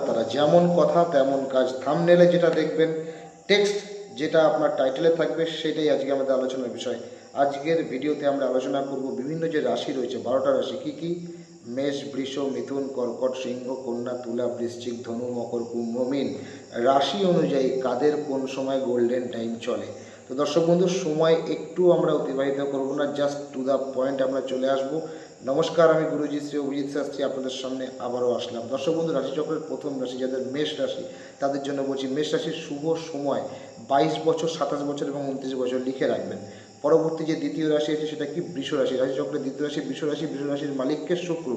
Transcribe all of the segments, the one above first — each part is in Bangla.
তারা যেমন কথা তেমন কাজ। থাম্বনেলে যেটা দেখবেন, টেক্সট যেটা আপনার টাইটেলে থাকবে, সেটাই আজকে আমাদের আলোচনার বিষয়। আজকের ভিডিওতে আমরা আলোচনা করব বিভিন্ন যে রাশি রয়েছে, 12টা রাশি কী কী? মেষ, বৃষ, মিথুন, কর্কট, সিংহ, কন্যা, তুলা, বৃশ্চিক, ধনু, মকর, কুম্ভ, মীন। রাশি অনুযায়ী কাদের কোন সময় গোল্ডেন টাইম চলে। তো দর্শক বন্ধু, সময় একটু আমরা অতিবাহিত করব না, জাস্ট টু দ্য পয়েন্ট আমরা চলে আসব। নমস্কার, আমি গুরুজি শ্রী অভিজিৎ শাস্ত্রী আপনাদের সামনে আবারও আসলাম। দর্শক বন্ধু, রাশিচক্রের প্রথম রাশি যাদের মেষ রাশি, তাদের জন্য বলছি মেষ রাশির শুভ সময় 22 বছর, 27 বছর এবং 29 বছর লিখে রাখবেন। পরবর্তী যে দ্বিতীয় রাশি আছে সেটা কি? বৃষ রাশি। রাশিচক্রের দ্বিতীয় রাশি বৃষ রাশি। বৃষ রাশির মালিককে শুক্র,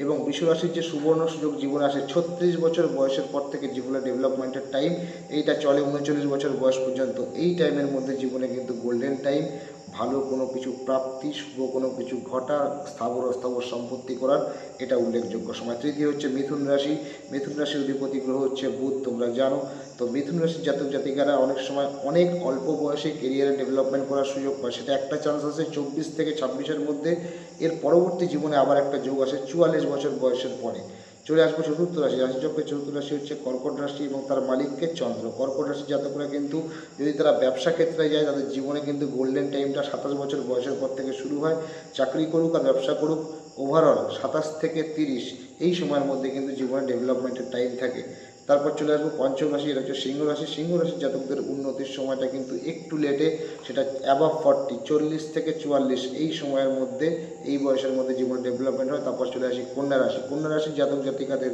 এবং বৃষ রাশির যে সুবর্ণ সুযোগ জীবনে আসে 36 বছর বয়সের পর থেকে জীবনে ডেভেলপমেন্টের টাইম, এইটা চলে 39 বছর বয়স পর্যন্ত। এই টাইমের মধ্যে জীবনে কিন্তু গোল্ডেন টাইম, ভালো কোনো কিছু প্রাপ্তি, শুভ কোনো কিছু ঘটা, স্থাবর অস্থাবর সম্পত্তি করার এটা উল্লেখযোগ্য সময়। তৃতীয় হচ্ছে মিথুন রাশি। মিথুন রাশির অধিপতি গ্রহ হচ্ছে বুধ, তোমরা জানো। তো মিথুন রাশির জাতক জাতিকারা অনেক সময় অনেক অল্প বয়সে কেরিয়ারে ডেভেলপমেন্ট করার সুযোগ পায়। সেটা একটা চান্স আছে 24 থেকে 26-এর মধ্যে। এর পরবর্তী জীবনে আবার একটা যোগ আসে 44 বছর বয়সের পরে। চলে আসবো চতুর্থ রাশি। রাশিচক্রের চতুর্থ রাশি হচ্ছে কর্কট রাশি এবং তার মালিককে চন্দ্র। কর্কট রাশির জাতকরা কিন্তু যদি তারা ব্যবসা ক্ষেত্রে যায়, তাদের জীবনে কিন্তু গোল্ডেন টাইমটা 27 বছর বয়সের পর থেকে শুরু হয়। চাকরি করুক আর ব্যবসা করুক, ওভারঅল 27 থেকে 30 এই সময়ের মধ্যে কিন্তু জীবনে ডেভেলপমেন্টের টাইম থাকে। তারপর চলে আসবো পঞ্চম রাশি, এটা হচ্ছে সিংহ রাশি। সিংহ রাশির জাতকদের উন্নতির সময়টা কিন্তু একটু লেটে, সেটা অ্যাবাভ 40, 40 থেকে 44 এই সময়ের মধ্যে, এই বয়সের মধ্যে জীবনে ডেভেলপমেন্ট হয়। তারপর চলে আসি কন্যা রাশি। কন্যা রাশির জাতক জাতিকাদের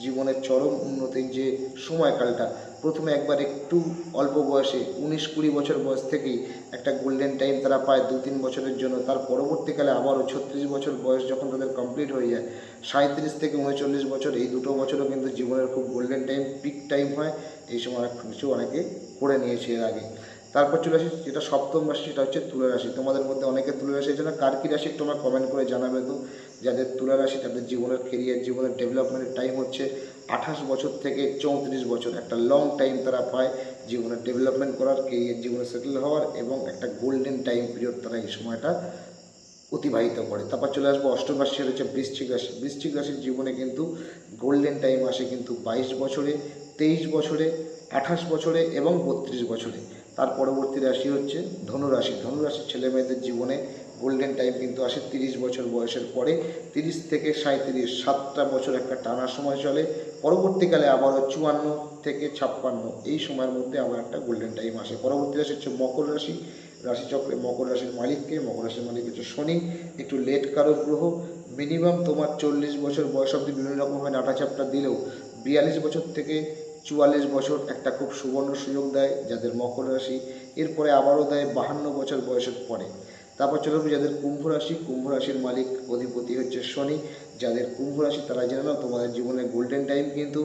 জীবনের চরম উন্নতির যে সময়কালটা, প্রথমে একবার একটু অল্প বয়সে 19-20 বছর বয়স থেকেই একটা গোল্ডেন টাইম তারা পায় 2-3 বছরের জন্য। তার পরবর্তীকালে আবারও 36 বছর বয়স যখন তাদের কমপ্লিট হয়ে যায়, 37 থেকে 39 বছর, এই দুটো বছরও কিন্তু জীবনের খুব গোল্ডেন টাইম, পিক টাইম হয়। এই সময় অনেক কিছু অনেকে করে নিয়েছে এর আগে। তারপর চলে আসি যেটা সপ্তম রাশি, সেটা হচ্ছে তুলা রাশি। তোমাদের মধ্যে অনেকে তুলা রাশি আছে না? কার কী রাশি তোমরা কমেন্ট করে জানাবে তো। যাদের তুলা রাশি তাদের জীবনের কেরিয়ার, জীবনের ডেভেলপমেন্টের টাইম হচ্ছে 28 বছর থেকে 34 বছর। একটা লং টাইম তারা পায় জীবনের ডেভেলপমেন্ট করার, কেরিয়ার জীবনে সেটেল হওয়ার, এবং একটা গোল্ডেন টাইম পিরিয়ড তারা এই সময়টা অতিবাহিত করে। তারপর চলে আসবো অষ্টম রাশি, সেটা হচ্ছে বৃশ্চিক রাশি। বৃশ্চিক রাশির জীবনে কিন্তু গোল্ডেন টাইম আসে কিন্তু 22 বছরে, 23 বছরে, 28 বছরে এবং 32 বছরে। তার পরবর্তী রাশি হচ্ছে ধনুরাশি। ধনুরাশির ছেলে মেয়েদের জীবনে গোল্ডেন টাইম কিন্তু আসে 30 বছর বয়সের পরে। 30 থেকে 37, 7টা বছর একটা টানা সময় চলে। পরবর্তীকালে আবারও 54 থেকে 56 এই সময়ের মধ্যে আবার একটা গোল্ডেন টাইম আসে। পরবর্তী রাশি হচ্ছে মকর রাশি। রাশিচক্রে মকর রাশির মালিককে, মকর রাশির মালিক হচ্ছে শনি, একটু লেট কারক গ্রহ। মিনিমাম তোমার 40 বছর বয়স অবধি বিভিন্ন রকমভাবে নাটাচাপটা দিলেও 42 বছর থেকে 44 বছর একটা খুব সুবর্ণ সুযোগ দেয় যাদের মকর রাশি। এরপরে আবারও দেয় 52 বছর বয়সের পরে। তারপর চলে যাবে যাদের কুম্ভ রাশি। কুম্ভ রাশির মালিক অধিপতি হচ্ছে শনি। যাদের কুম্ভ রাশি তারা জেনে নাও, তোমাদের জীবনে গোল্ডেন টাইম কিন্তু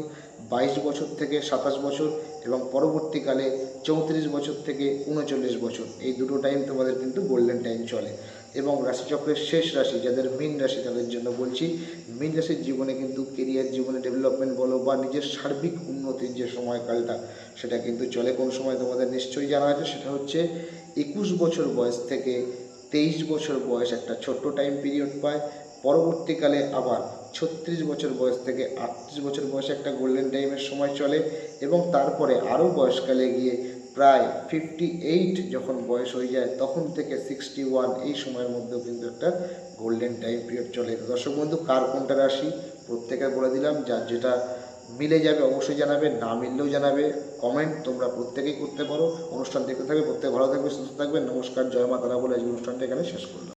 22 বছর থেকে 27 বছর, এবং পরবর্তীকালে 34 বছর থেকে 39 বছর, এই দুটো টাইম তোমাদের কিন্তু গোল্ডেন টাইম চলে। এবং রাশিচক্রের শেষ রাশি যাদের মীন রাশি, তাদের জন্য বলছি মীন রাশির জীবনে কিন্তু কেরিয়ার জীবনে ডেভেলপমেন্ট বলো বা নিজের সার্বিক উন্নতির যে সময়কালটা, সেটা কিন্তু চলে কোন সময় তোমাদের নিশ্চয়ই জানা আছে। সেটা হচ্ছে 21 বছর বয়স থেকে 23 বছর বয়স একটা ছোট্ট টাইম পিরিয়ড পায়। পরবর্তীকালে আবার 36 বছর বয়স থেকে 38 বছর বয়সে একটা গোল্ডেন টাইমের সময় চলে, এবং তারপরে আরও বয়সকালে গিয়ে প্রায় 58 যখন বয়স হয়ে যায়, তখন থেকে 61 এই সময়ের মধ্যেও কিন্তু একটা গোল্ডেন টাইম পিরিয়ড চলে। দর্শক বন্ধু, কার কোনটা রাশি প্রত্যেকের বলে দিলাম, যার যেটা মিলে যাবে অবশ্যই জানাবে, না মিললেও জানাবে। কমেন্ট তোমরা প্রত্যেকেই করতে পারো। অনুষ্ঠান দেখতে থাকবে, প্রত্যেকে ভালো থাকবে, সুস্থ থাকবে। নমস্কার, জয় মা তারা বলে আজকে অনুষ্ঠানটা এখানে শেষ করলাম।